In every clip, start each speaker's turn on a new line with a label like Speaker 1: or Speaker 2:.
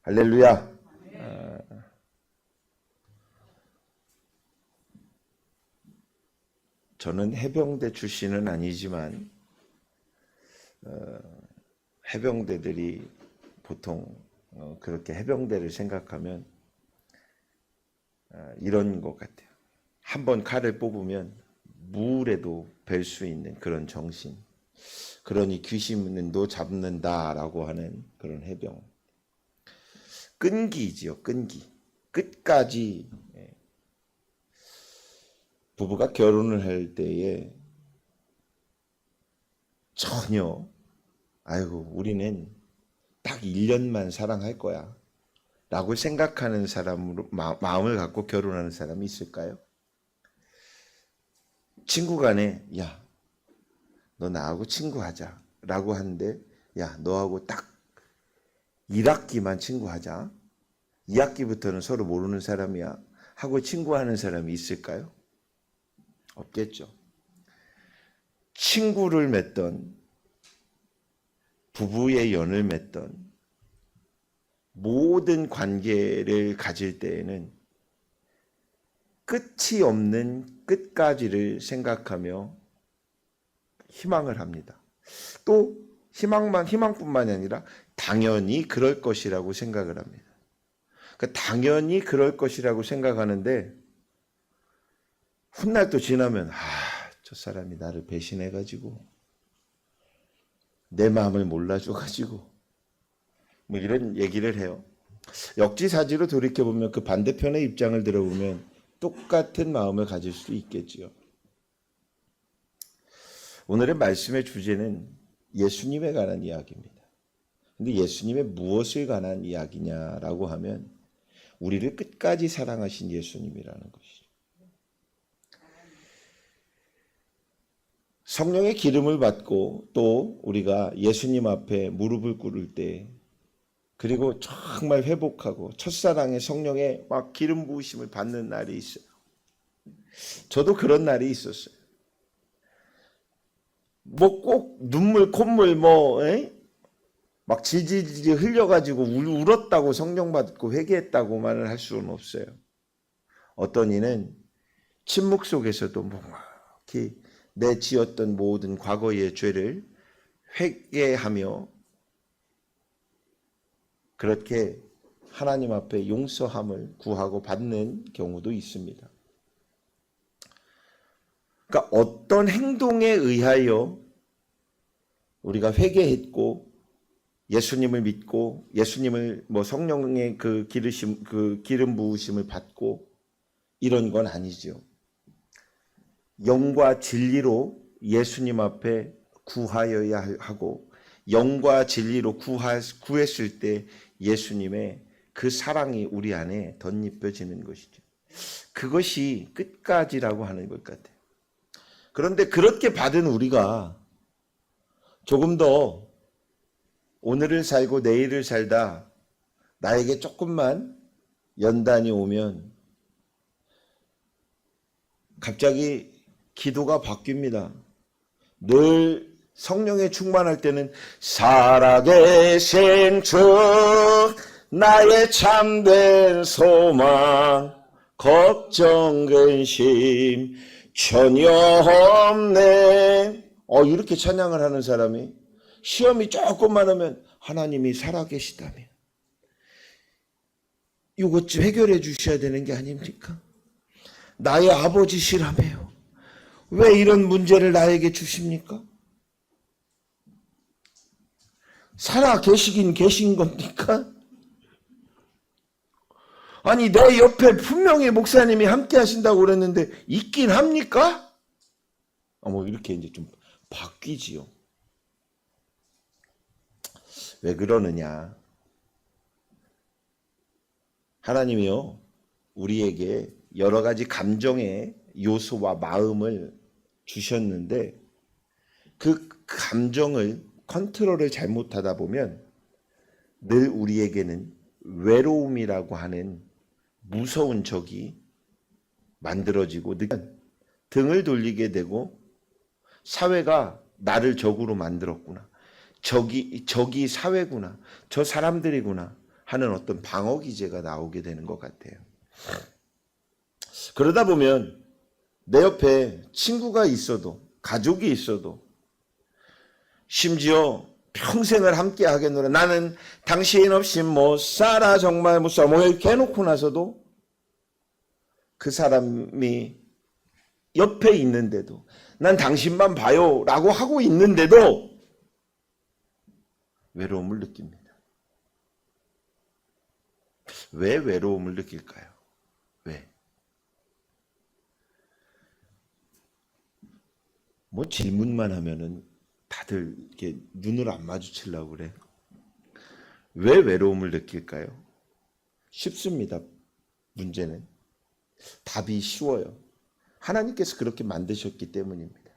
Speaker 1: 할렐루야. 저는 해병대 출신은 아니지만 해병대들이 보통 그렇게 해병대를 생각하면 이런 것 같아요. 한번 칼을 뽑으면 무울에도 벨 수 있는 그런 정신. 그러니 귀신도 잡는다라고 하는 그런 해병. 끈기지요, 끈기. 끝까지. 부부가 결혼을 할 때에 전혀 아이고 우리는 딱 1년만 사랑할 거야 라고 생각하는 사람으로 마음을 갖고 결혼하는 사람이 있을까요? 친구 간에 야, 너 나하고 친구하자 라고 하는데 야, 너하고 딱 1학기만 친구하자. 2학기부터는 서로 모르는 사람이야 하고 친구하는 사람이 있을까요? 없겠죠. 친구를 맺던 부부의 연을 맺던 모든 관계를 가질 때에는 끝이 없는 끝까지를 생각하며 희망을 합니다. 또 희망뿐만이 아니라 당연히 그럴 것이라고 생각을 합니다. 그러니까 당연히 그럴 것이라고 생각하는데 훗날 또 지나면 저 사람이 나를 배신해가지고 내 마음을 몰라줘가지고 뭐 이런 얘기를 해요. 역지사지로 돌이켜보면 그 반대편의 입장을 들어보면 똑같은 마음을 가질 수 있겠지요. 오늘의 말씀의 주제는 예수님에 관한 이야기입니다. 근데 예수님의 무엇을 관한 이야기냐라고 하면 우리를 끝까지 사랑하신 예수님이라는 것이죠. 성령의 기름을 받고 또 우리가 예수님 앞에 무릎을 꿇을 때 그리고 정말 회복하고 첫사랑의 성령의 막 기름 부으심을 받는 날이 있어요. 저도 그런 날이 있었어요. 뭐 꼭 눈물 콧물 막 질질질 흘려가지고 울었다고 성령 받고 회개했다고만을 할 수는 없어요. 어떤 이는 침묵 속에서도 묵묵히 내 지었던 모든 과거의 죄를 회개하며 그렇게 하나님 앞에 용서함을 구하고 받는 경우도 있습니다. 그러니까 어떤 행동에 의하여 우리가 회개했고 예수님을 믿고 예수님을 성령의 그 기름 부으심을 받고 이런 건 아니죠. 영과 진리로 예수님 앞에 구하여야 하고 영과 진리로 구했을 때 예수님의 그 사랑이 우리 안에 덧입혀지는 것이죠. 그것이 끝까지라고 하는 것 같아요. 그런데 그렇게 받은 우리가 조금 더 오늘을 살고 내일을 살다 나에게 조금만 연단이 오면 갑자기 기도가 바뀝니다. 늘 성령에 충만할 때는 살아계신 주 나의 참된 소망 걱정 근심 전혀 없네. 이렇게 찬양을 하는 사람이 시험이 조금만 오면 하나님이 살아계시다면 이것 좀 해결해 주셔야 되는 게 아닙니까? 나의 아버지시라며요. 왜 이런 문제를 나에게 주십니까? 살아 계시긴 계신 겁니까? 아니 내 옆에 분명히 목사님이 함께 하신다고 그랬는데 있긴 합니까? 이렇게 이제 좀 바뀌지요. 왜 그러느냐? 하나님이요 우리에게 여러 가지 감정의 요소와 마음을 주셨는데 그 감정을 컨트롤을 잘못하다 보면 늘 우리에게는 외로움이라고 하는 무서운 적이 만들어지고 등을 돌리게 되고 사회가 나를 적으로 만들었구나. 적이 사회구나. 저 사람들이구나 하는 어떤 방어 기제가 나오게 되는 것 같아요. 그러다 보면 내 옆에 친구가 있어도 가족이 있어도 심지어 평생을 함께 하겠노라 나는 당신 없이 못 살아 정말 못 살아 뭐 이렇게 해놓고 나서도 그 사람이 옆에 있는데도 난 당신만 봐요 라고 하고 있는데도 외로움을 느낍니다. 왜 외로움을 느낄까요? 왜? 뭐 질문만 하면은 다들 이렇게 눈을 안 마주치려고 그래. 왜 외로움을 느낄까요? 쉽습니다. 문제는. 답이 쉬워요. 하나님께서 그렇게 만드셨기 때문입니다.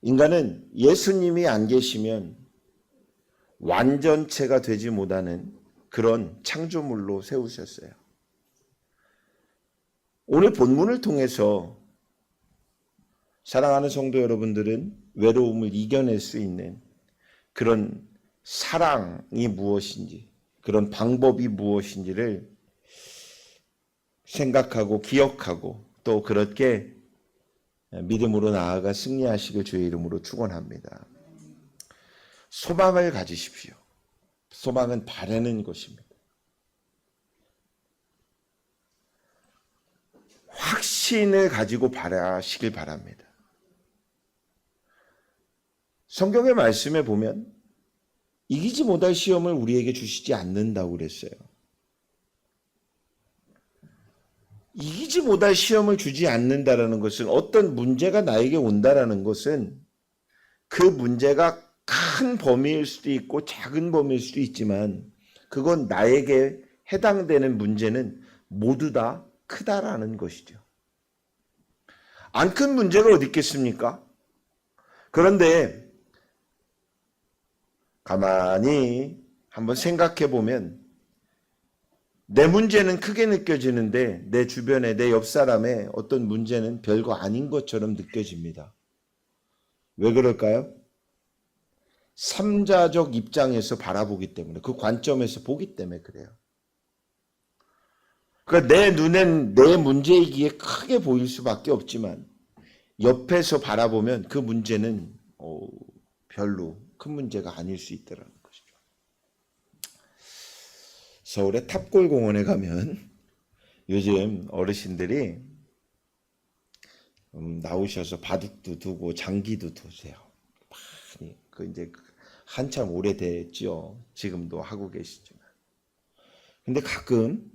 Speaker 1: 인간은 예수님이 안 계시면 완전체가 되지 못하는 그런 창조물로 세우셨어요. 오늘 본문을 통해서 사랑하는 성도 여러분들은 외로움을 이겨낼 수 있는 그런 사랑이 무엇인지, 그런 방법이 무엇인지를 생각하고 기억하고 또 그렇게 믿음으로 나아가 승리하시길 주의 이름으로 축원합니다. 소망을 가지십시오. 소망은 바라는 것입니다. 확신을 가지고 바라시길 바랍니다. 성경의 말씀에 보면 이기지 못할 시험을 우리에게 주시지 않는다고 그랬어요. 이기지 못할 시험을 주지 않는다라는 것은 어떤 문제가 나에게 온다라는 것은 그 문제가 큰 범위일 수도 있고 작은 범위일 수도 있지만 그건 나에게 해당되는 문제는 모두 다 크다라는 것이죠. 안 큰 문제가 어디 있겠습니까? 그런데 가만히 한번 생각해 보면 내 문제는 크게 느껴지는데 내 주변에 내 옆 사람의 어떤 문제는 별거 아닌 것처럼 느껴집니다. 왜 그럴까요? 삼자적 입장에서 바라보기 때문에 그 관점에서 보기 때문에 그래요. 그러니까 내 눈엔 내 문제이기에 크게 보일 수밖에 없지만 옆에서 바라보면 그 문제는 별로 큰 문제가 아닐 수 있더라는 것이죠. 서울의 탑골공원에 가면 요즘 어르신들이 나오셔서 바둑도 두고 장기도 두세요. 많이 이제 한참 오래됐죠. 지금도 하고 계시지만. 근데 가끔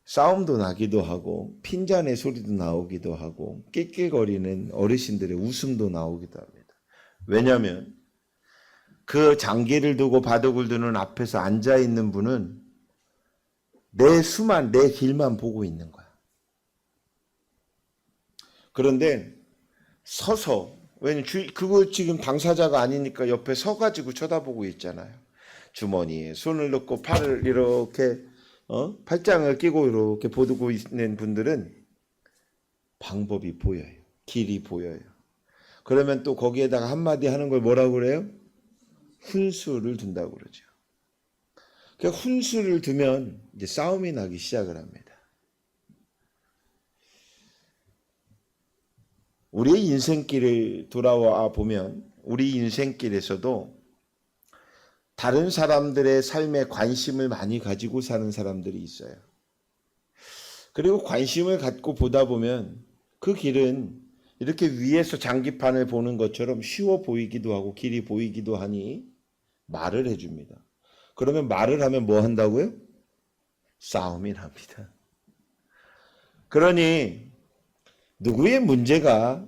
Speaker 1: 싸움도 나기도 하고 핀잔의 소리도 나오기도 하고 낄낄거리는 어르신들의 웃음도 나오기도 합니다. 왜냐하면 그 장기를 두고 바둑을 두는 앞에서 앉아있는 분은 내 수만, 내 길만 보고 있는 거야. 그런데 서서, 왜냐면 그거 지금 당사자가 아니니까 옆에 서가지고 쳐다보고 있잖아요. 주머니에 손을 넣고 팔을 이렇게 팔짱을 끼고 이렇게 보고 있는 분들은 방법이 보여요. 길이 보여요. 그러면 또 거기에다가 한마디 하는 걸 뭐라고 그래요? 훈수를 둔다고 그러죠. 그러니까 훈수를 두면 이제 싸움이 나기 시작을 합니다. 우리의 인생길을 돌아와 보면 우리 인생길에서도 다른 사람들의 삶에 관심을 많이 가지고 사는 사람들이 있어요. 그리고 관심을 갖고 보다 보면 그 길은 이렇게 위에서 장기판을 보는 것처럼 쉬워 보이기도 하고 길이 보이기도 하니 말을 해줍니다. 그러면 말을 하면 뭐 한다고요? 싸움이 납니다. 그러니 누구의 문제가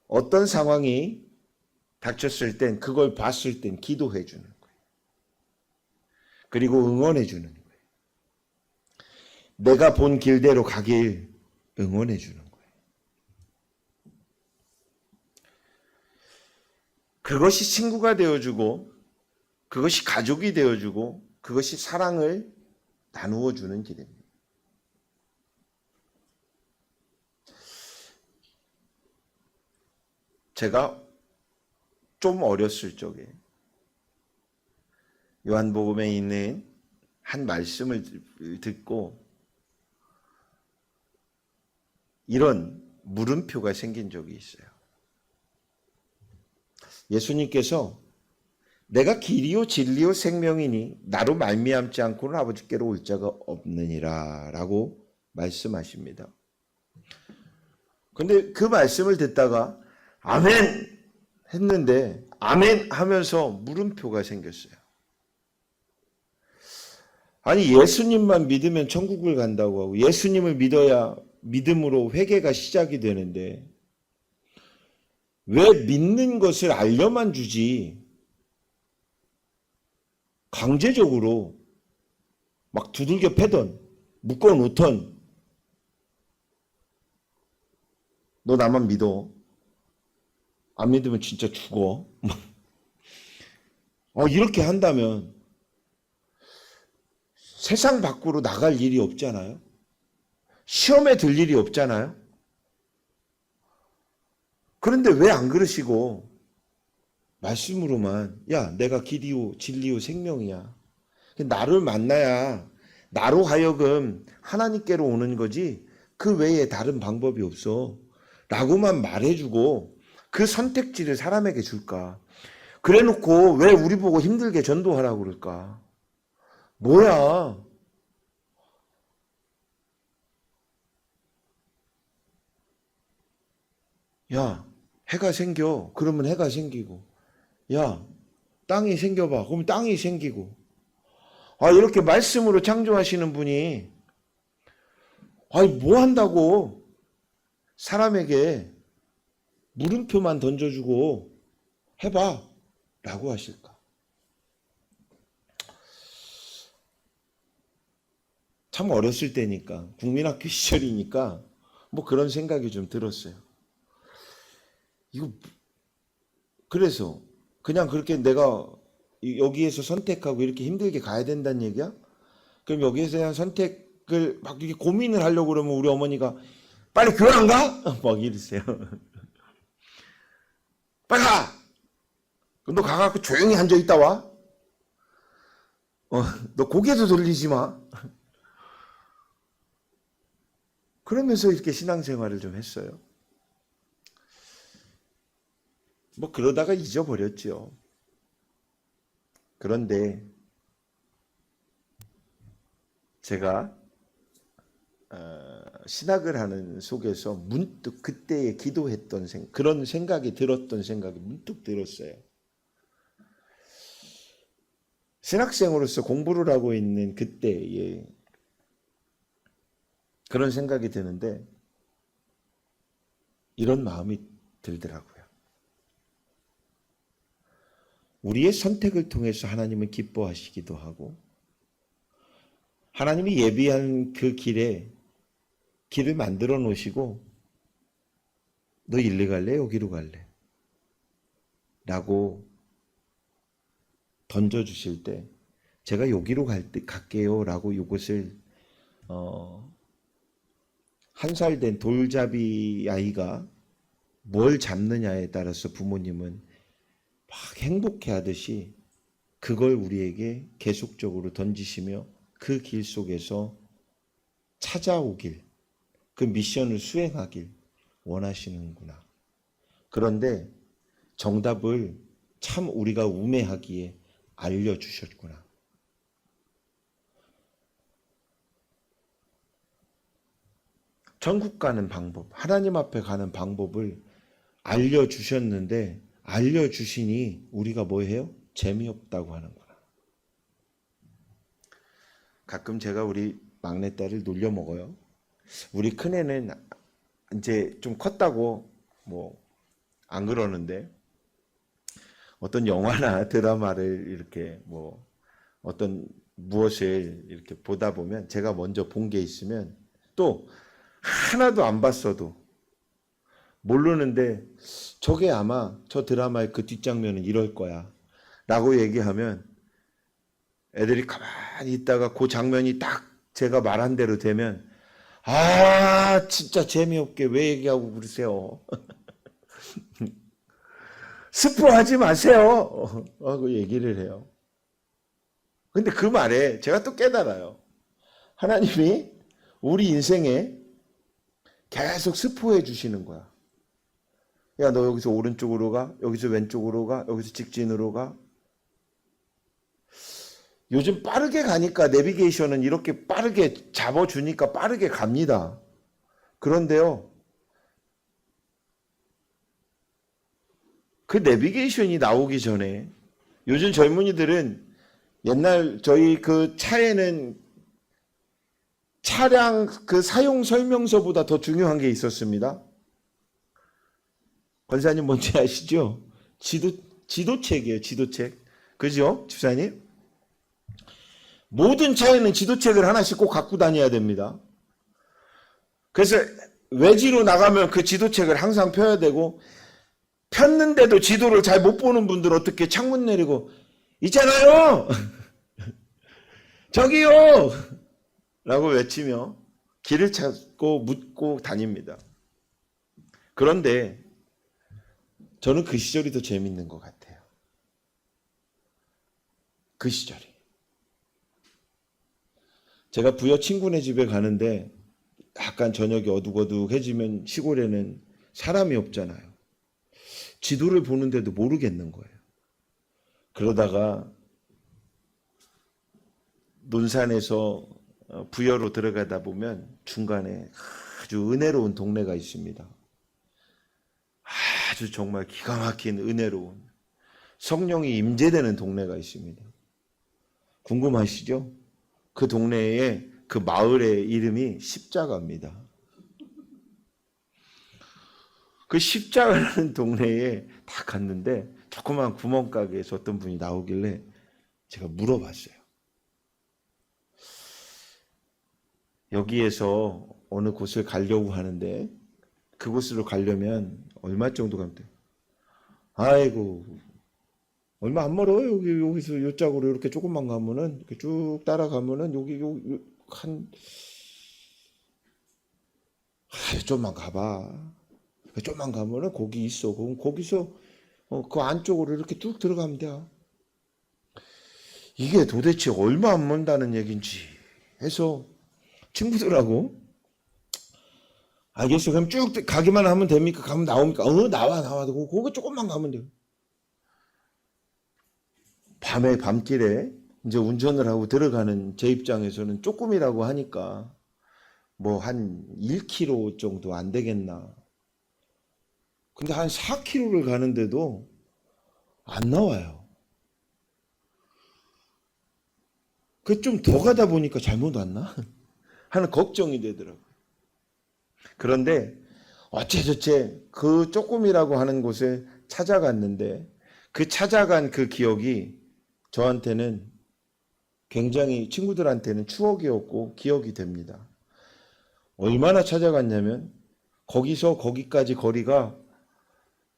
Speaker 1: 어떤 상황이 닥쳤을 땐 그걸 봤을 땐 기도해 주는 거예요. 그리고 응원해 주는 거예요. 내가 본 길대로 가길 응원해 주는 거예요. 그것이 친구가 되어주고 그것이 가족이 되어주고 그것이 사랑을 나누어 주는 길입니다. 제가 좀 어렸을 적에 요한복음에 있는 한 말씀을 듣고 이런 물음표가 생긴 적이 있어요. 예수님께서 내가 길이요 진리요 생명이니 나로 말미암지 않고는 아버지께로 올 자가 없느니라 라고 말씀하십니다. 근데 그 말씀을 듣다가 아멘 했는데 아멘 하면서 물음표가 생겼어요. 아니 예수님만 믿으면 천국을 간다고 하고 예수님을 믿어야 믿음으로 회개가 시작이 되는데 왜 믿는 것을 알려만 주지 강제적으로 막 두들겨 패던 묶어 놓던 너 나만 믿어. 안 믿으면 진짜 죽어. 이렇게 한다면 세상 밖으로 나갈 일이 없잖아요. 시험에 들 일이 없잖아요. 그런데 왜 안 그러시고 말씀으로만 야 내가 길이요 진리요 생명이야. 나를 만나야 나로 하여금 하나님께로 오는 거지 그 외에 다른 방법이 없어 라고만 말해주고 그 선택지를 사람에게 줄까? 그래놓고 왜 우리 보고 힘들게 전도하라고 그럴까? 뭐야? 야 해가 생겨. 그러면 해가 생기고 야 땅이 생겨봐. 그러면 땅이 생기고 이렇게 말씀으로 창조하시는 분이 뭐 한다고 사람에게 물음표만 던져주고 해봐 라고 하실까? 참 어렸을 때니까 국민학교 시절이니까 뭐 그런 생각이 좀 들었어요. 이거 그래서 그냥 그렇게 내가 여기에서 선택하고 이렇게 힘들게 가야 된다는 얘기야? 그럼 여기에서 그냥 선택을 막 이렇게 고민을 하려고 그러면 우리 어머니가 빨리 교회 안 가? 막 이러세요. 빨리 가! 그럼 너 가갖고 조용히 앉아 있다 와? 너 고개도 돌리지 마. 그러면서 이렇게 신앙생활을 좀 했어요. 뭐 그러다가 잊어버렸죠. 그런데 제가 신학을 하는 속에서 문득 그때에 기도했던 그런 생각이 들었던 생각이 문득 들었어요. 신학생으로서 공부를 하고 있는 그때에 그런 생각이 드는데 이런 마음이 들더라고요. 우리의 선택을 통해서 하나님은 기뻐하시기도 하고 하나님이 예비한 그 길을 만들어 놓으시고 너 일리 갈래? 여기로 갈래? 라고 던져주실 때 제가 여기로 갈게요 라고 이것을 한 살 된 돌잡이 아이가 뭘 잡느냐에 따라서 부모님은 막 행복해 하듯이 그걸 우리에게 계속적으로 던지시며 그 길 속에서 찾아오길, 그 미션을 수행하길 원하시는구나. 그런데 정답을 참 우리가 우매하기에 알려주셨구나. 천국 가는 방법, 하나님 앞에 가는 방법을 알려주셨는데 알려주시니 우리가 뭐 해요? 재미없다고 하는구나. 가끔 제가 우리 막내딸을 놀려 먹어요. 우리 큰애는 이제 좀 컸다고 뭐 안 그러는데 어떤 영화나 드라마를 이렇게 뭐 어떤 무엇을 이렇게 보다 보면 제가 먼저 본 게 있으면 또 하나도 안 봤어도 모르는데 저게 아마 저 드라마의 그 뒷장면은 이럴 거야 라고 얘기하면 애들이 가만히 있다가 그 장면이 딱 제가 말한 대로 되면 진짜 재미없게 왜 얘기하고 그러세요. 스포하지 마세요. 하고 얘기를 해요. 근데 그 말에 제가 또 깨달아요. 하나님이 우리 인생에 계속 스포해 주시는 거야. 야, 너 여기서 오른쪽으로 가, 여기서 왼쪽으로 가, 여기서 직진으로 가. 요즘 빠르게 가니까 내비게이션은 이렇게 빠르게 잡아주니까 빠르게 갑니다. 그런데요, 그 내비게이션이 나오기 전에 요즘 젊은이들은 옛날 저희 그 차에는 차량 그 사용 설명서보다 더 중요한 게 있었습니다. 권사님 뭔지 아시죠? 지도책이에요, 지도책. 그죠? 집사님? 모든 차에는 지도책을 하나씩 꼭 갖고 다녀야 됩니다. 그래서 외지로 나가면 그 지도책을 항상 펴야 되고, 폈는데도 지도를 잘 못 보는 분들 어떻게 창문 내리고, 있잖아요! 저기요! 라고 외치며 길을 찾고 묻고 다닙니다. 그런데 저는 그 시절이 더 재밌는 것 같아요. 그 시절이. 제가 부여 친구네 집에 가는데 약간 저녁이 어둑어둑해지면 시골에는 사람이 없잖아요. 지도를 보는데도 모르겠는 거예요. 그러다가 논산에서 부여로 들어가다 보면 중간에 아주 은혜로운 동네가 있습니다. 아주 정말 기가 막힌 은혜로운 성령이 임재되는 동네가 있습니다. 궁금하시죠? 그 동네에 그 마을의 이름이 십자가입니다. 그 십자가라는 동네에 다 갔는데 조그만 구멍가게에서 어떤 분이 나오길래 제가 물어봤어요. 여기에서 어느 곳을 가려고 하는데 그곳으로 가려면 얼마 정도 가면 돼요? 아이고, 얼마 안 멀어요. 여기서 요짝으로 이렇게 조금만 가면은, 이렇게 쭉 따라가면은, 좀만 가봐. 좀만 가면은 거기 있어. 그럼 거기서, 그 안쪽으로 이렇게 쭉 들어가면 돼. 이게 도대체 얼마 안 먼다는 얘긴지 해서 친구들하고, 알겠어. 그럼 쭉 가기만 하면 됩니까? 가면 나옵니까? 나와. 거기 조금만 가면 돼요. 밤길에 이제 운전을 하고 들어가는 제 입장에서는 조금이라고 하니까 뭐 한 1km 정도 안 되겠나. 근데 한 4km를 가는데도 안 나와요. 그 좀 더 가다 보니까 잘못 왔나? 하는 걱정이 되더라고요. 그런데 어째저째 그 조금이라고 하는 곳에 찾아갔는데 그 찾아간 그 기억이 저한테는 굉장히 친구들한테는 추억이었고 기억이 됩니다. 얼마나 찾아갔냐면 거기서 거기까지 거리가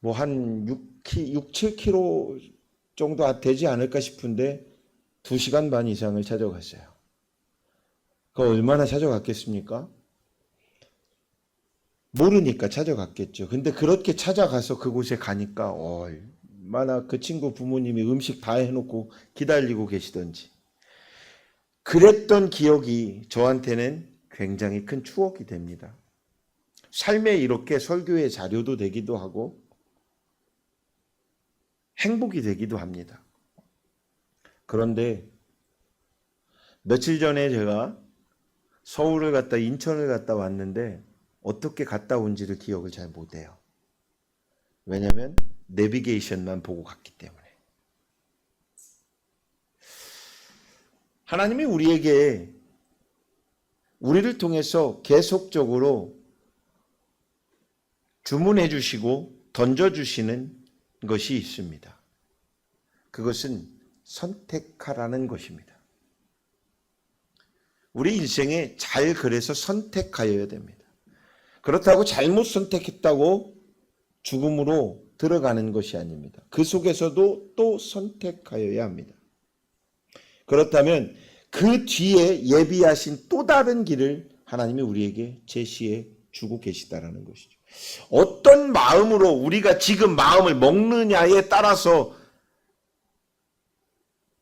Speaker 1: 뭐 한 6, 7km 정도 되지 않을까 싶은데 2시간 반 이상을 찾아갔어요. 그 얼마나 찾아갔겠습니까? 모르니까 찾아갔겠죠. 근데 그렇게 찾아가서 그곳에 가니까 얼마나 그 친구 부모님이 음식 다 해놓고 기다리고 계시던지. 그랬던 기억이 저한테는 굉장히 큰 추억이 됩니다. 삶에 이렇게 설교의 자료도 되기도 하고 행복이 되기도 합니다. 그런데 며칠 전에 제가 서울을 갔다 인천을 갔다 왔는데 어떻게 갔다 온지를 기억을 잘 못해요. 왜냐하면 내비게이션만 보고 갔기 때문에. 하나님이 우리를 통해서 계속적으로 주문해 주시고 던져 주시는 것이 있습니다. 그것은 선택하라는 것입니다. 우리 인생에 잘 그래서 선택하여야 됩니다. 그렇다고 잘못 선택했다고 죽음으로 들어가는 것이 아닙니다. 그 속에서도 또 선택하여야 합니다. 그렇다면 그 뒤에 예비하신 또 다른 길을 하나님이 우리에게 제시해 주고 계시다라는 것이죠. 어떤 마음으로 우리가 지금 마음을 먹느냐에 따라서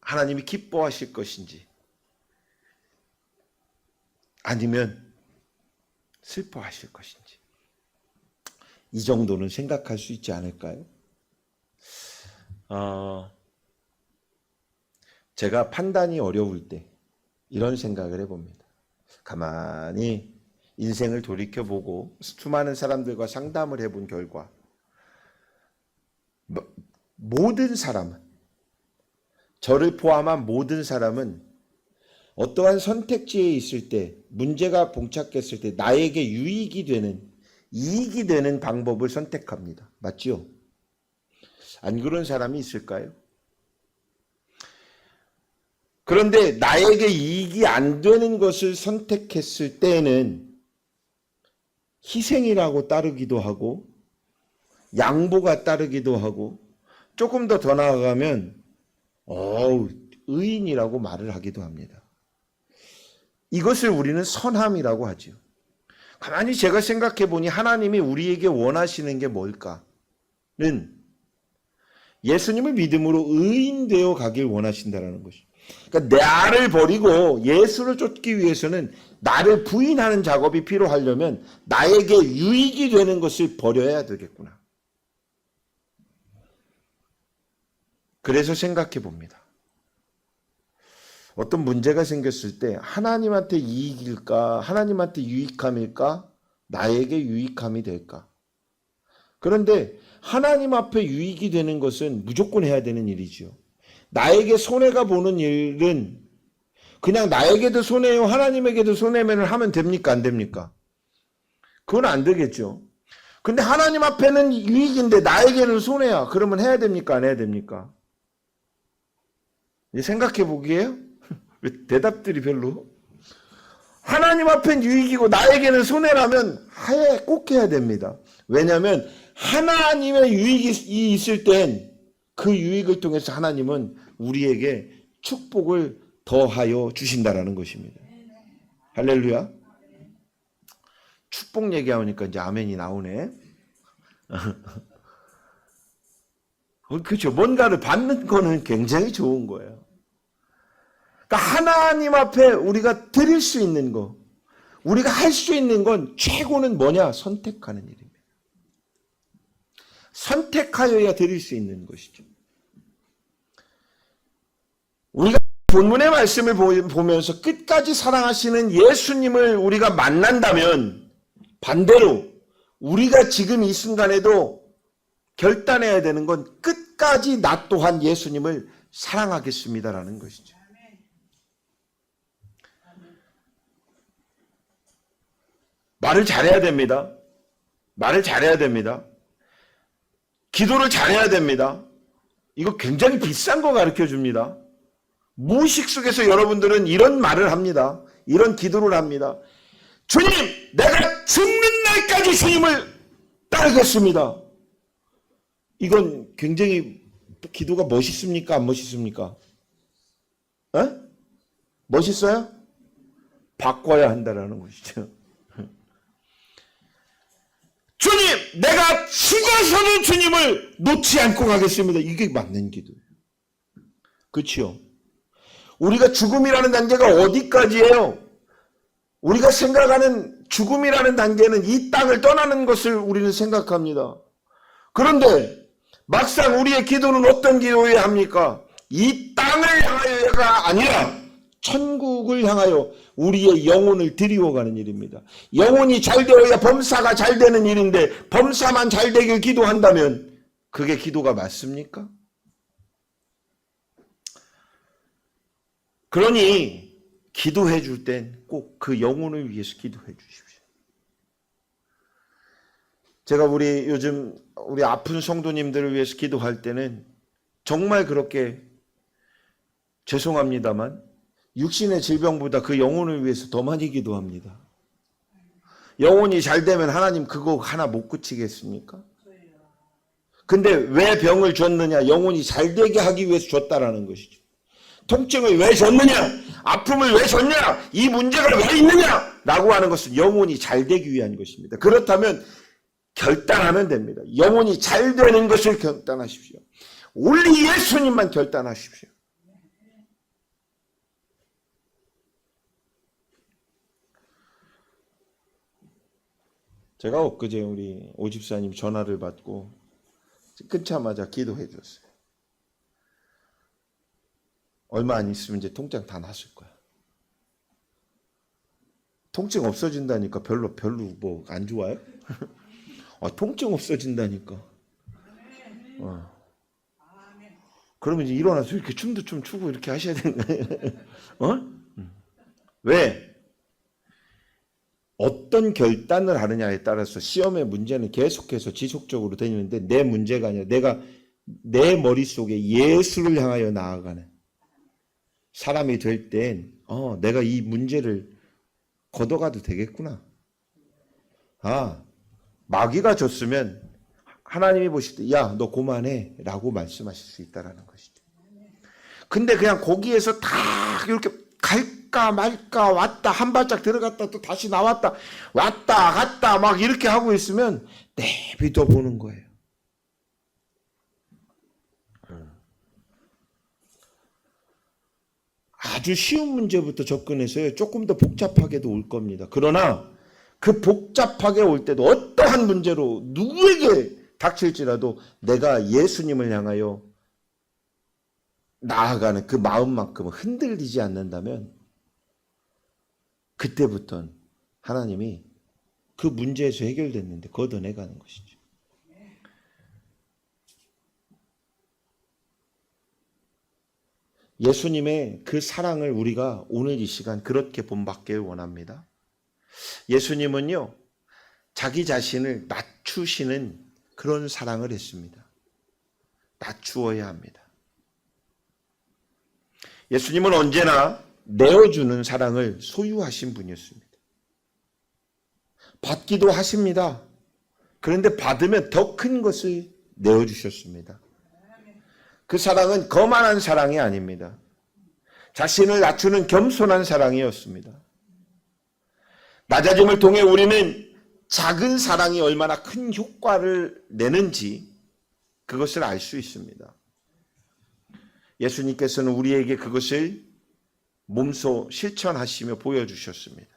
Speaker 1: 하나님이 기뻐하실 것인지 아니면 슬퍼하실 것인지 이 정도는 생각할 수 있지 않을까요? 제가 판단이 어려울 때 이런 생각을 해봅니다. 가만히 인생을 돌이켜보고 수많은 사람들과 상담을 해본 결과 모든 사람은, 저를 포함한 모든 사람은 어떠한 선택지에 있을 때, 문제가 봉착했을 때 나에게 유익이 되는, 이익이 되는 방법을 선택합니다. 맞지요? 안 그런 사람이 있을까요? 그런데 나에게 이익이 안 되는 것을 선택했을 때는 희생이라고 따르기도 하고 양보가 따르기도 하고 조금 더 나아가면 의인이라고 말을 하기도 합니다. 이것을 우리는 선함이라고 하죠. 가만히 제가 생각해 보니 하나님이 우리에게 원하시는 게 뭘까는 예수님을 믿음으로 의인 되어 가길 원하신다는 것이죠. 그러니까 나를 버리고 예수를 쫓기 위해서는 나를 부인하는 작업이 필요하려면 나에게 유익이 되는 것을 버려야 되겠구나. 그래서 생각해 봅니다. 어떤 문제가 생겼을 때 하나님한테 이익일까? 하나님한테 유익함일까? 나에게 유익함이 될까? 그런데 하나님 앞에 유익이 되는 것은 무조건 해야 되는 일이죠. 나에게 손해가 보는 일은 그냥 나에게도 손해요, 하나님에게도 손해면을 하면 됩니까? 안 됩니까? 그건 안 되겠죠. 근데 하나님 앞에는 유익인데 나에게는 손해야. 그러면 해야 됩니까? 안 해야 됩니까? 생각해 보기에요? 왜 대답들이 별로? 하나님 앞엔 유익이고 나에게는 손해라면 꼭 해야 됩니다. 왜냐하면 하나님의 유익이 있을 땐 그 유익을 통해서 하나님은 우리에게 축복을 더하여 주신다라는 것입니다. 할렐루야. 축복 얘기하니까 이제 아멘이 나오네. 그렇죠. 뭔가를 받는 거는 굉장히 좋은 거예요. 그러니까 하나님 앞에 우리가 드릴 수 있는 거, 우리가 할 수 있는 건 최고는 뭐냐? 선택하는 일입니다. 선택하여야 드릴 수 있는 것이죠. 우리가 본문의 말씀을 보면서 끝까지 사랑하시는 예수님을 우리가 만난다면 반대로 우리가 지금 이 순간에도 결단해야 되는 건 끝까지 나 또한 예수님을 사랑하겠습니다라는 것이죠. 말을 잘해야 됩니다. 말을 잘해야 됩니다. 기도를 잘해야 됩니다. 이거 굉장히 비싼 거 가르쳐 줍니다. 무의식 속에서 여러분들은 이런 말을 합니다. 이런 기도를 합니다. 주님, 내가 죽는 날까지 주님을 따르겠습니다. 이건 굉장히 기도가 멋있습니까? 안 멋있습니까? 에? 멋있어요? 바꿔야 한다라는 것이죠. 주님, 내가 죽어서도 주님을 놓지 않고 가겠습니다. 이게 맞는 기도예요. 그렇죠? 우리가 죽음이라는 단계가 어디까지예요? 우리가 생각하는 죽음이라는 단계는 이 땅을 떠나는 것을 우리는 생각합니다. 그런데 막상 우리의 기도는 어떤 기도여야 합니까? 이 땅을 향하여가 아니라 천국을 향하여 우리의 영혼을 드리워가는 일입니다. 영혼이 잘 되어야 범사가 잘 되는 일인데 범사만 잘 되길 기도한다면 그게 기도가 맞습니까? 그러니 기도해 줄 땐 꼭 그 영혼을 위해서 기도해 주십시오. 제가 요즘 우리 아픈 성도님들을 위해서 기도할 때는 정말 그렇게 죄송합니다만 육신의 질병보다 그 영혼을 위해서 더 많이 기도합니다. 영혼이 잘 되면 하나님 그거 하나 못 고치겠습니까? 근데 왜 병을 줬느냐? 영혼이 잘 되게 하기 위해서 줬다라는 것이죠. 통증을 왜 줬느냐? 아픔을 왜 줬냐? 이 문제가 왜 있느냐? 라고 하는 것은 영혼이 잘 되기 위한 것입니다. 그렇다면 결단하면 됩니다. 영혼이 잘 되는 것을 결단하십시오. 올리 예수님만 결단하십시오. 제가 엊그제 우리 오집사님 전화를 받고 끊자마자 기도해 줬어요. 얼마 안 있으면 이제 통증 다 났을 거야. 통증 없어진다니까 별로 뭐 안 좋아요? 통증 없어진다니까. 그러면 이제 일어나서 이렇게 춤도 좀 추고 이렇게 하셔야 되는 거예요. 왜? 어떤 결단을 하느냐에 따라서 시험의 문제는 계속해서 지속적으로 되는데 내 문제가 아니라 내가 내 머릿속에 예수를 향하여 나아가는 사람이 될 땐 내가 이 문제를 걷어가도 되겠구나. 마귀가 줬으면 하나님이 보실 때 야, 너 그만해 라고 말씀하실 수 있다라는 것이죠. 근데 그냥 거기에서 다 이렇게 갈까 말까 왔다 한 발짝 들어갔다 또 다시 나왔다 왔다 갔다 막 이렇게 하고 있으면 내비둬 보는 거예요. 아주 쉬운 문제부터 접근해서요. 조금 더 복잡하게도 올 겁니다. 그러나 그 복잡하게 올 때도 어떠한 문제로 누구에게 닥칠지라도 내가 예수님을 향하여 나아가는 그 마음만큼은 흔들리지 않는다면 그때부터는 하나님이 그 문제에서 해결됐는데 걷어내가는 것이죠. 예수님의 그 사랑을 우리가 오늘 이 시간 그렇게 본받길 원합니다. 예수님은요, 자기 자신을 낮추시는 그런 사랑을 했습니다. 낮추어야 합니다. 예수님은 언제나 내어주는 사랑을 소유하신 분이었습니다. 받기도 하십니다. 그런데 받으면 더 큰 것을 내어주셨습니다. 그 사랑은 거만한 사랑이 아닙니다. 자신을 낮추는 겸손한 사랑이었습니다. 낮아짐을 통해 우리는 작은 사랑이 얼마나 큰 효과를 내는지 그것을 알 수 있습니다. 예수님께서는 우리에게 그것을 몸소 실천하시며 보여주셨습니다.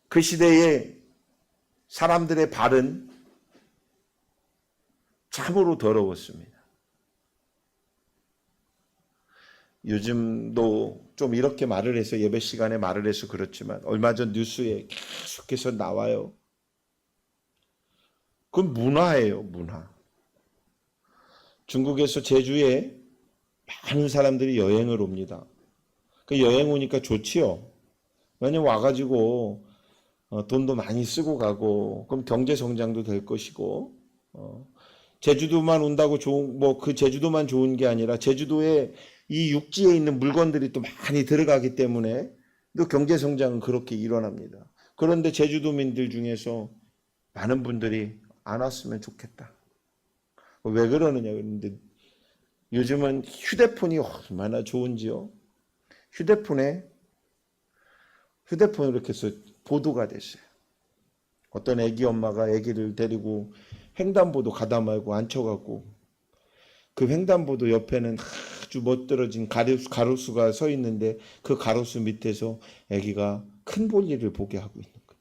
Speaker 1: 그 시대의 사람들의 발은 참으로 더러웠습니다. 요즘도 좀 이렇게 말을 해서 예배 시간에 말을 해서 그렇지만 얼마 전 뉴스에 계속해서 나와요. 그건 문화예요, 문화. 중국에서 제주에 많은 사람들이 여행을 옵니다. 그 여행 오니까 좋지요. 왜냐면 와가지고 돈도 많이 쓰고 가고 그럼 경제 성장도 될 것이고 제주도만 온다고 그 제주도만 좋은 게 아니라 제주도에 이 육지에 있는 물건들이 또 많이 들어가기 때문에 또 경제 성장은 그렇게 일어납니다. 그런데 제주도민들 중에서 많은 분들이 안 왔으면 좋겠다. 왜 그러느냐 그런데 요즘은 휴대폰이 얼마나 좋은지요. 휴대폰으로 이렇게 해서 보도가 됐어요. 어떤 애기 엄마가 애기를 데리고 횡단보도 가다 말고 앉혀갖고 그 횡단보도 옆에는 아주 멋들어진 가로수가 서 있는데 그 가로수 밑에서 애기가 큰 볼일을 보게 하고 있는 거예요.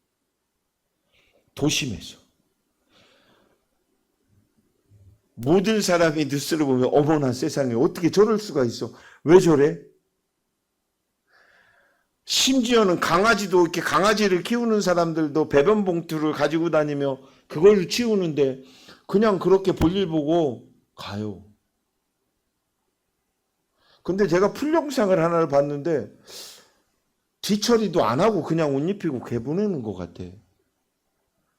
Speaker 1: 도심에서. 모든 사람이 뉴스를 보면 어머나 세상에 어떻게 저럴 수가 있어. 왜 저래? 심지어는 강아지도 이렇게 강아지를 키우는 사람들도 배변 봉투를 가지고 다니며 그걸 치우는데 그냥 그렇게 볼일 보고 가요. 근데 제가 풀영상을 하나를 봤는데 뒤처리도 안 하고 그냥 옷 입히고 개보내는 것 같아.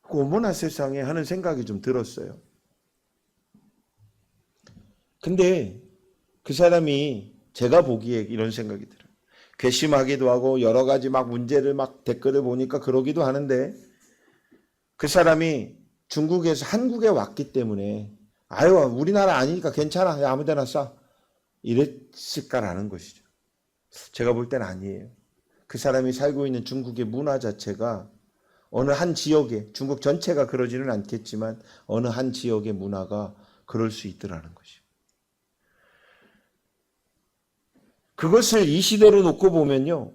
Speaker 1: 어머나 세상에 하는 생각이 좀 들었어요. 근데 그 사람이 제가 보기에 이런 생각이 들어요. 괘씸하기도 하고 여러 가지 막 문제를 막 댓글을 보니까 그러기도 하는데 그 사람이 중국에서 한국에 왔기 때문에 아유 우리나라 아니니까 괜찮아 야, 아무데나 싸 이랬을까라는 것이죠. 제가 볼 때는 아니에요. 그 사람이 살고 있는 중국의 문화 자체가 어느 한 지역에, 중국 전체가 그러지는 않겠지만 어느 한 지역의 문화가 그럴 수 있더라는 것이죠. 그것을 이 시대로 놓고 보면요,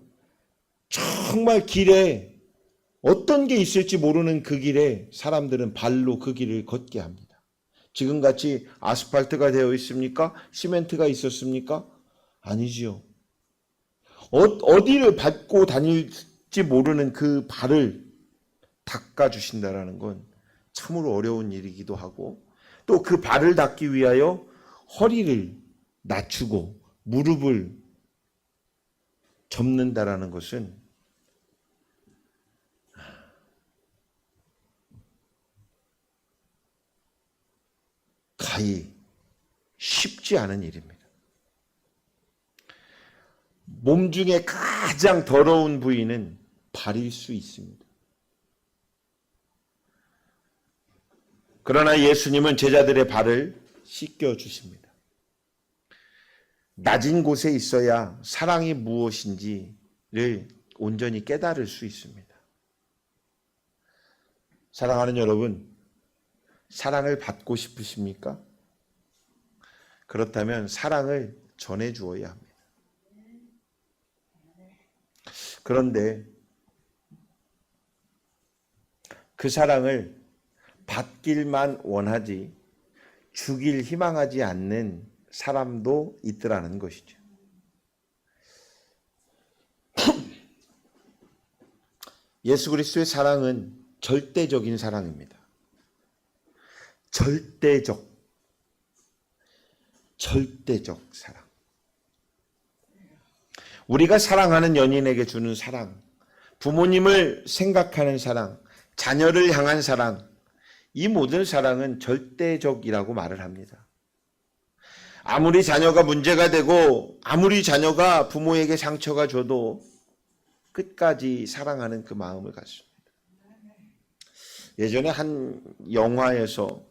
Speaker 1: 정말 길에 어떤 게 있을지 모르는 그 길에 사람들은 발로 그 길을 걷게 합니다. 지금같이 아스팔트가 되어 있습니까? 시멘트가 있었습니까? 아니지요. 어디를 밟고 다닐지 모르는 그 발을 닦아주신다라는 건 참으로 어려운 일이기도 하고, 또 그 발을 닦기 위하여 허리를 낮추고 무릎을 접는다라는 것은 가히 쉽지 않은 일입니다. 몸 중에 가장 더러운 부위는 발일 수 있습니다. 그러나 예수님은 제자들의 발을 씻겨 주십니다. 낮은 곳에 있어야 사랑이 무엇인지를 온전히 깨달을 수 있습니다. 사랑하는 여러분, 사랑을 받고 싶으십니까? 그렇다면 사랑을 전해 주어야 합니다. 그런데 그 사랑을 받길만 원하지 주길 희망하지 않는 사람도 있더라는 것이죠. 예수 그리스도의 사랑은 절대적인 사랑입니다. 절대적 사랑. 우리가 사랑하는 연인에게 주는 사랑, 부모님을 생각하는 사랑, 자녀를 향한 사랑, 이 모든 사랑은 절대적이라고 말을 합니다. 아무리 자녀가 문제가 되고 아무리 자녀가 부모에게 상처가 줘도 끝까지 사랑하는 그 마음을 갖습니다. 예전에 한 영화에서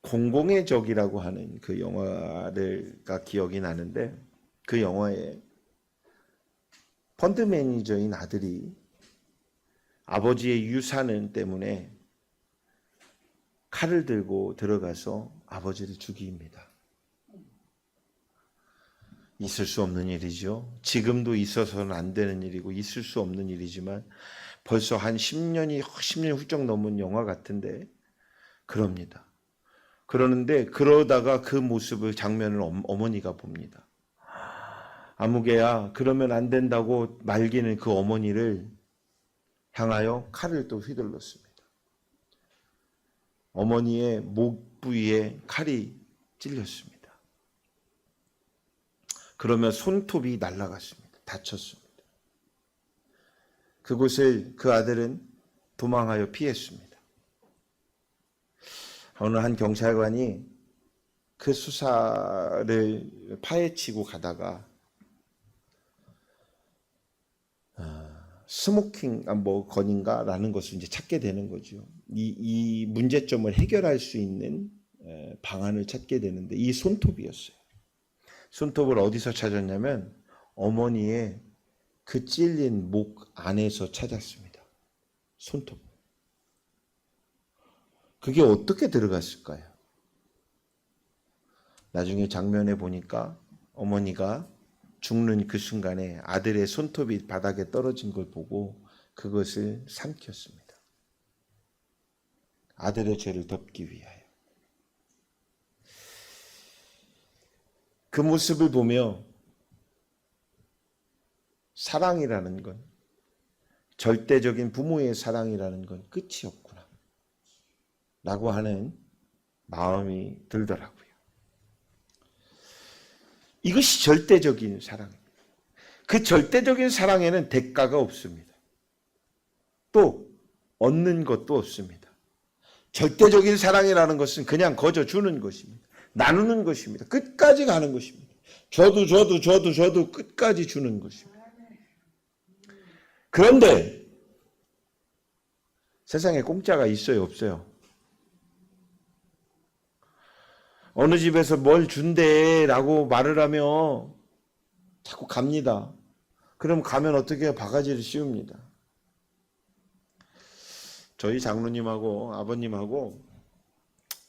Speaker 1: 공공의 적이라고 하는 그 영화가 기억이 나는데, 그 영화에 펀드 매니저인 아들이 아버지의 유산 때문에 칼을 들고 들어가서 아버지를 죽입니다. 있을 수 없는 일이죠. 지금도 있어서는 안 되는 일이고 있을 수 없는 일이지만 벌써 한 10년 훌쩍 넘은 영화 같은데 그럽니다. 그러는데 그러다가 그 모습을, 장면을 어머니가 봅니다. 아무개야, 그러면 안 된다고 말기는 그 어머니를 향하여 칼을 또 휘둘렀습니다. 어머니의 목 부위에 칼이 찔렸습니다. 그러면 손톱이 날아갔습니다. 다쳤습니다. 그곳을 그 아들은 도망하여 피했습니다. 어느 한 경찰관이 그 수사를 파헤치고 가다가 스모킹 건인가라는 것을 이제 찾게 되는 거죠. 이 문제점을 해결할 수 있는 방안을 찾게 되는데, 이 손톱이었어요. 손톱을 어디서 찾았냐면 어머니의 그 찔린 목 안에서 찾았습니다. 손톱. 그게 어떻게 들어갔을까요? 나중에 장면에 보니까 어머니가 죽는 그 순간에 아들의 손톱이 바닥에 떨어진 걸 보고 그것을 삼켰습니다. 아들의 죄를 덮기 위하여. 그 모습을 보며 사랑이라는 건, 절대적인 부모의 사랑이라는 건 끝이 없구나 라고 하는 마음이 들더라고요. 이것이 절대적인 사랑입니다. 그 절대적인 사랑에는 대가가 없습니다. 또 얻는 것도 없습니다. 절대적인 사랑이라는 것은 그냥 거저 주는 것입니다. 나누는 것입니다. 끝까지 가는 것입니다. 저도 끝까지 주는 것입니다. 그런데 세상에 공짜가 있어요, 없어요? 어느 집에서 뭘 준대라고 말을 하며 자꾸 갑니다. 그럼 가면 어떻게 해요? 바가지를 씌웁니다. 저희 장로님하고 아버님하고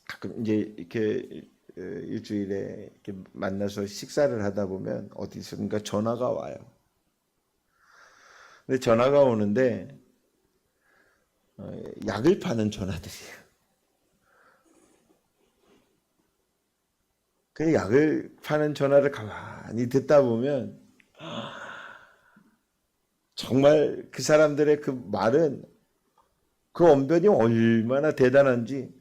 Speaker 1: 가끔 이제 이렇게 일주일에 이렇게 만나서 식사를 하다 보면 어디선가 전화가 와요. 근데 전화가 오는데 약을 파는 전화들이에요. 그 약을 파는 전화를 가만히 듣다 보면 정말 그 사람들의 그 말은 그 언변이 얼마나 대단한지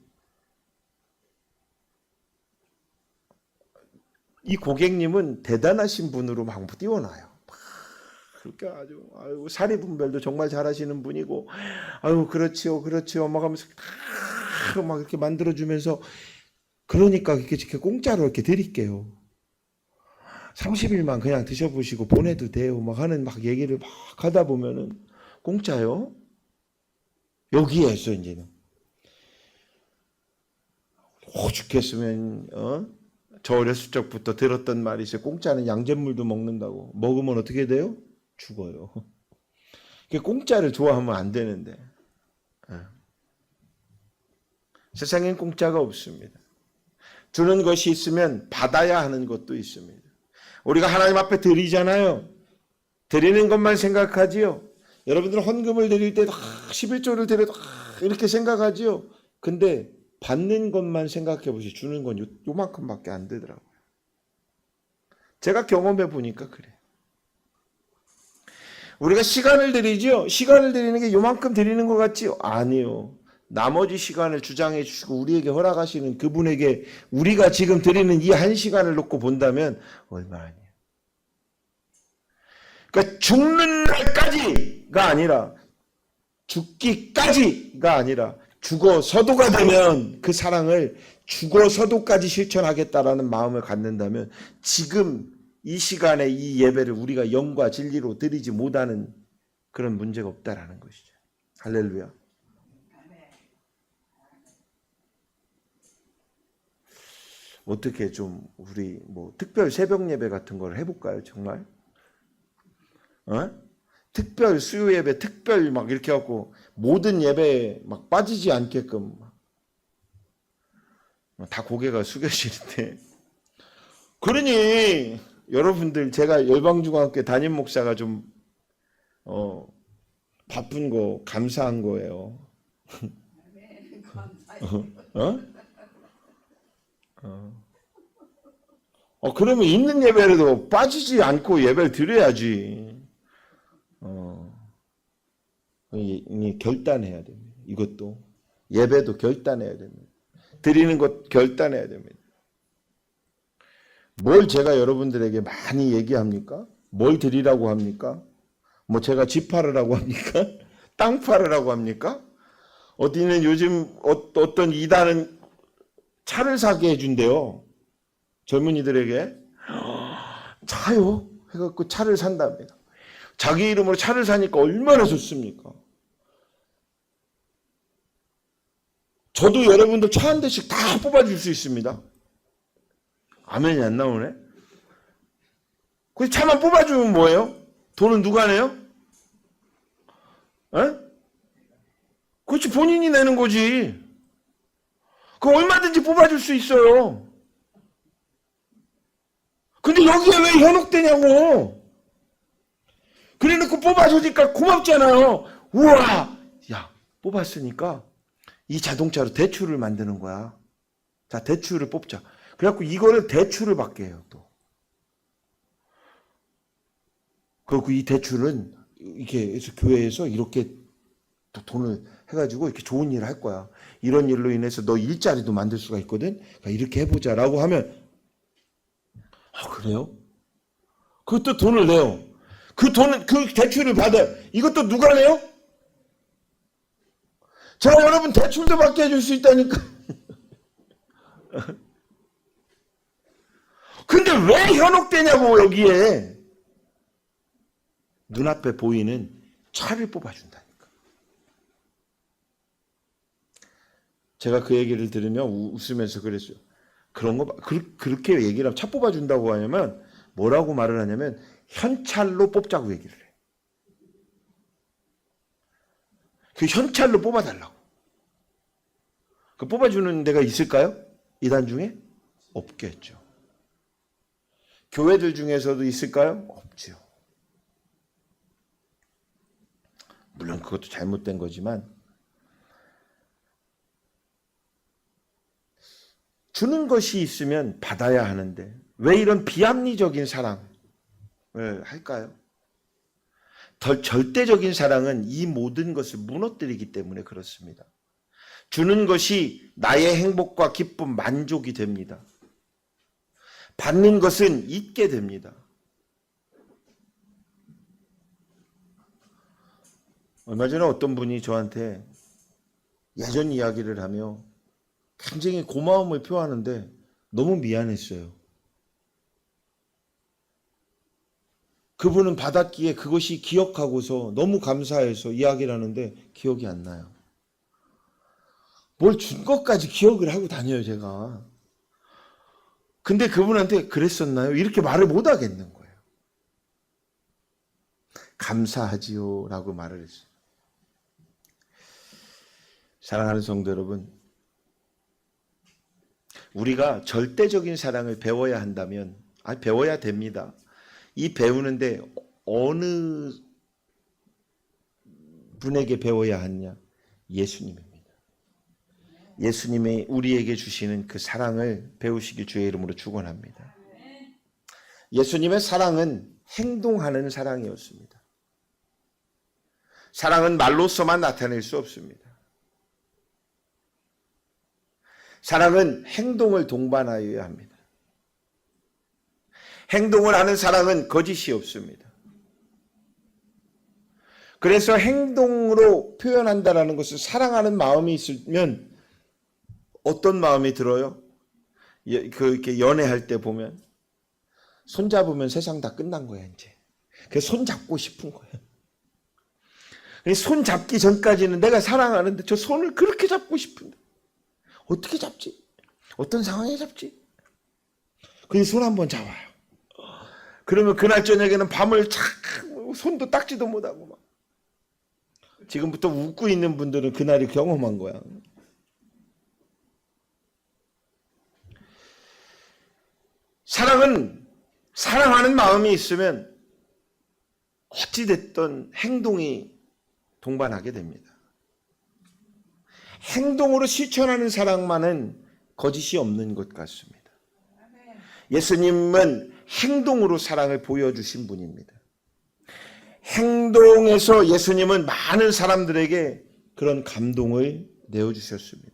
Speaker 1: 이 고객님은 대단하신 분으로 막 띄워놔요. 그렇게 아주 아유 사리 분별도 정말 잘하시는 분이고 아유 그렇지요 그렇지요 막 하면서 막 이렇게 만들어주면서 그러니까 이렇게 공짜로 이렇게 드릴게요. 30일만 그냥 드셔보시고 보내도 돼요. 막 하는 막 얘기를 막 하다 보면은 공짜요? 여기에서 이제는 오죽했으면 저 어렸을 적부터 들었던 말이 있어요. 공짜는 양잿물도 먹는다고. 먹으면 어떻게 돼요? 죽어요. 공짜를 좋아하면 안 되는데. 세상엔 공짜가 없습니다. 주는 것이 있으면 받아야 하는 것도 있습니다. 우리가 하나님 앞에 드리잖아요. 드리는 것만 생각하지요. 여러분들은 헌금을 드릴 때 11조를 드려도 이렇게 생각하지요. 근데 받는 것만 생각해 보시죠. 주는 건 요만큼밖에 안 되더라고요. 제가 경험해 보니까 그래요. 우리가 시간을 드리죠. 시간을 드리는 게 요만큼 드리는 것 같지요? 아니요. 나머지 시간을 주장해 주시고 우리에게 허락하시는 그분에게 우리가 지금 드리는 이 한 시간을 놓고 본다면 얼마냐. 그러니까 죽는 날까지가 아니라 죽기까지가 아니라 죽어서도가 되면 그 사랑을 죽어서도까지 실천하겠다라는 마음을 갖는다면 지금 이 시간에 이 예배를 우리가 영과 진리로 드리지 못하는 그런 문제가 없다라는 것이죠. 할렐루야. 어떻게 좀 우리 뭐 특별 새벽 예배 같은 걸 해볼까요? 정말? 특별 수요 예배, 특별 막 이렇게 하고 모든 예배에 막 빠지지 않게끔 다 고개가 숙여지는데 그러니 여러분들 제가 열방중앙교회 담임 목사가 좀 바쁜 거 감사한 거예요. 그러면 있는 예배라도 빠지지 않고 예배를 드려야지. 결단해야 됩니다. 이것도 예배도 결단해야 됩니다. 드리는 것 결단해야 됩니다. 뭘 제가 여러분들에게 많이 얘기합니까? 뭘 드리라고 합니까? 뭐 제가 집 팔으라고 합니까? 땅 팔으라고 합니까? 어디는 요즘 어떤 이단은 차를 사게 해준대요. 젊은이들에게 차요? 해갖고 차를 산답니다. 자기 이름으로 차를 사니까 얼마나 좋습니까? 저도 여러분들 차 한 대씩 다 뽑아줄 수 있습니다. 아멘이 안 나오네. 그 차만 뽑아주면 뭐예요? 돈은 누가 내요? 그렇지 본인이 내는 거지. 그 얼마든지 뽑아줄 수 있어요. 근데 여기에 왜 현혹되냐고. 그래놓고 뽑아주니까 고맙잖아요. 우와, 야 뽑았으니까 이 자동차로 대출을 만드는 거야. 자 대출을 뽑자. 그래갖고 이거를 대출을 받게 해요 또. 그리고 이 대출은 이렇게 해서 교회에서 이렇게 또 돈을 해가지고 이렇게 좋은 일을 할 거야. 이런 일로 인해서 너 일자리도 만들 수가 있거든. 그러니까 이렇게 해보자라고 하면 그래요? 그것도 돈을 내요. 그 돈은 그 대출을 받아요. 이것도 누가 내요? 자 여러분 대출도 받게 해줄 수 있다니까. 근데 왜 현혹되냐고 여기에. 눈앞에 보이는 차를 뽑아준다니까. 제가 그 얘기를 들으면 웃으면서 그랬어요. 그런 거 그렇게 얘기를 하면 차 뽑아준다고 하냐면 뭐라고 말을 하냐면 현찰로 뽑자고 얘기를 해. 그 현찰로 뽑아달라고. 그 뽑아주는 데가 있을까요? 이단 중에? 없겠죠. 교회들 중에서도 있을까요? 없죠. 물론 그것도 잘못된 거지만 주는 것이 있으면 받아야 하는데 왜 이런 비합리적인 사랑을 할까요? 절대적인 사랑은 이 모든 것을 무너뜨리기 때문에 그렇습니다. 주는 것이 나의 행복과 기쁨, 만족이 됩니다. 받는 것은 잊게 됩니다. 얼마 전에 어떤 분이 저한테 예전 이야기를 하며 굉장히 고마움을 표하는데 너무 미안했어요. 그분은 받았기에 그것이 기억하고서 너무 감사해서 이야기를 하는데 기억이 안 나요. 뭘 준 것까지 기억을 하고 다녀요, 제가. 근데 그분한테 그랬었나요? 이렇게 말을 못 하겠는 거예요. 감사하지요 라고 말을 했어요. 사랑하는 성도 여러분, 우리가 절대적인 사랑을 배워야 한다면 배워야 됩니다. 이 배우는데 어느 분에게 배워야 하느냐? 예수님입니다. 예수님이 우리에게 주시는 그 사랑을 배우시길 주의 이름으로 축원합니다. 예수님의 사랑은 행동하는 사랑이었습니다. 사랑은 말로서만 나타낼 수 없습니다. 사랑은 행동을 동반하여야 합니다. 행동을 하는 사랑은 거짓이 없습니다. 그래서 행동으로 표현한다는 것은 사랑하는 마음이 있으면 어떤 마음이 들어요? 이렇게 연애할 때 보면 손 잡으면 세상 다 끝난 거야 이제. 그래서 손 잡고 싶은 거야. 손 잡기 전까지는 내가 사랑하는데 저 손을 그렇게 잡고 싶은데 어떻게 잡지? 어떤 상황에 잡지? 그래서 손 한번 잡아요. 그러면 그날 저녁에는 밤을 손도 닦지도 못하고 막. 지금부터 웃고 있는 분들은 그날이 경험한 거야. 사랑은 사랑하는 마음이 있으면 어찌됐든 행동이 동반하게 됩니다. 행동으로 실천하는 사랑만은 거짓이 없는 것 같습니다. 예수님은 행동으로 사랑을 보여주신 분입니다. 행동에서 예수님은 많은 사람들에게 그런 감동을 내어주셨습니다.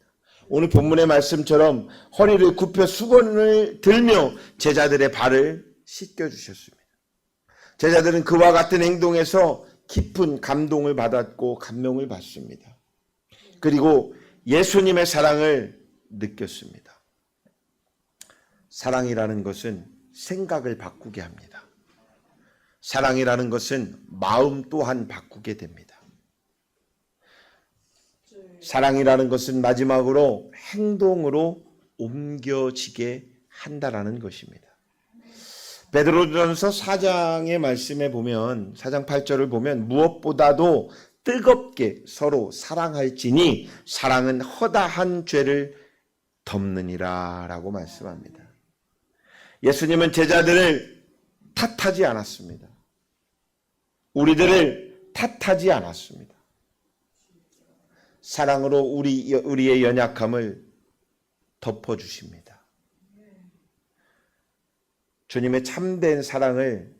Speaker 1: 오늘 본문의 말씀처럼 허리를 굽혀 수건을 들며 제자들의 발을 씻겨주셨습니다. 제자들은 그와 같은 행동에서 깊은 감동을 받았고 감명을 받습니다. 그리고 예수님의 사랑을 느꼈습니다. 사랑이라는 것은 생각을 바꾸게 합니다. 사랑이라는 것은 마음 또한 바꾸게 됩니다. 사랑이라는 것은 마지막으로 행동으로 옮겨지게 한다라는 것입니다. 베드로전서 4장의 말씀에 보면 4장 8절을 보면 무엇보다도 뜨겁게 서로 사랑할지니 사랑은 허다한 죄를 덮느니라 라고 말씀합니다. 예수님은 제자들을 탓하지 않았습니다. 우리들을 탓하지 않았습니다. 사랑으로 우리의 연약함을 덮어주십니다. 주님의 참된 사랑을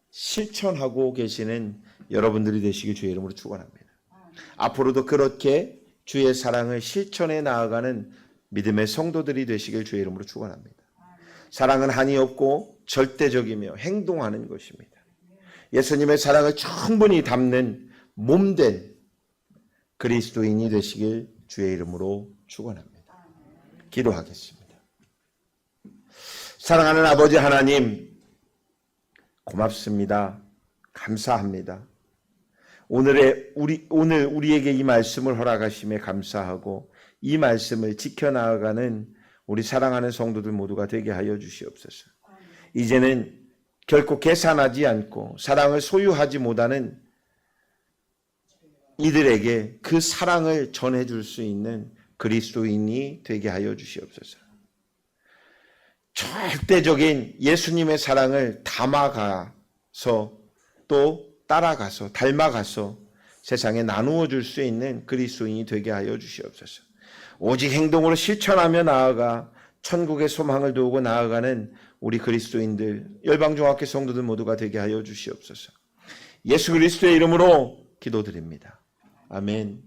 Speaker 1: 실천하고 계시는 여러분들이 되시길 주의 이름으로 축원합니다. 앞으로도 그렇게 주의 사랑을 실천해 나아가는 믿음의 성도들이 되시길 주의 이름으로 축원합니다. 사랑은 한이 없고 절대적이며 행동하는 것입니다. 예수님의 사랑을 충분히 담는 몸된 그리스도인이 되시길 주의 이름으로 축원합니다. 기도하겠습니다. 사랑하는 아버지 하나님, 고맙습니다. 감사합니다. 오늘 우리에게 이 말씀을 허락하심에 감사하고 이 말씀을 지켜나가는 우리 사랑하는 성도들 모두가 되게 하여 주시옵소서. 이제는 결코 계산하지 않고 사랑을 소유하지 못하는 이들에게 그 사랑을 전해줄 수 있는 그리스도인이 되게 하여 주시옵소서. 절대적인 예수님의 사랑을 담아가서 또 따라가서 닮아가서 세상에 나누어 줄 수 있는 그리스도인이 되게 하여 주시옵소서. 오직 행동으로 실천하며 나아가 천국의 소망을 두고 나아가는 우리 그리스도인들, 열방중학교 성도들 모두가 되게 하여 주시옵소서. 예수 그리스도의 이름으로 기도드립니다. 아멘.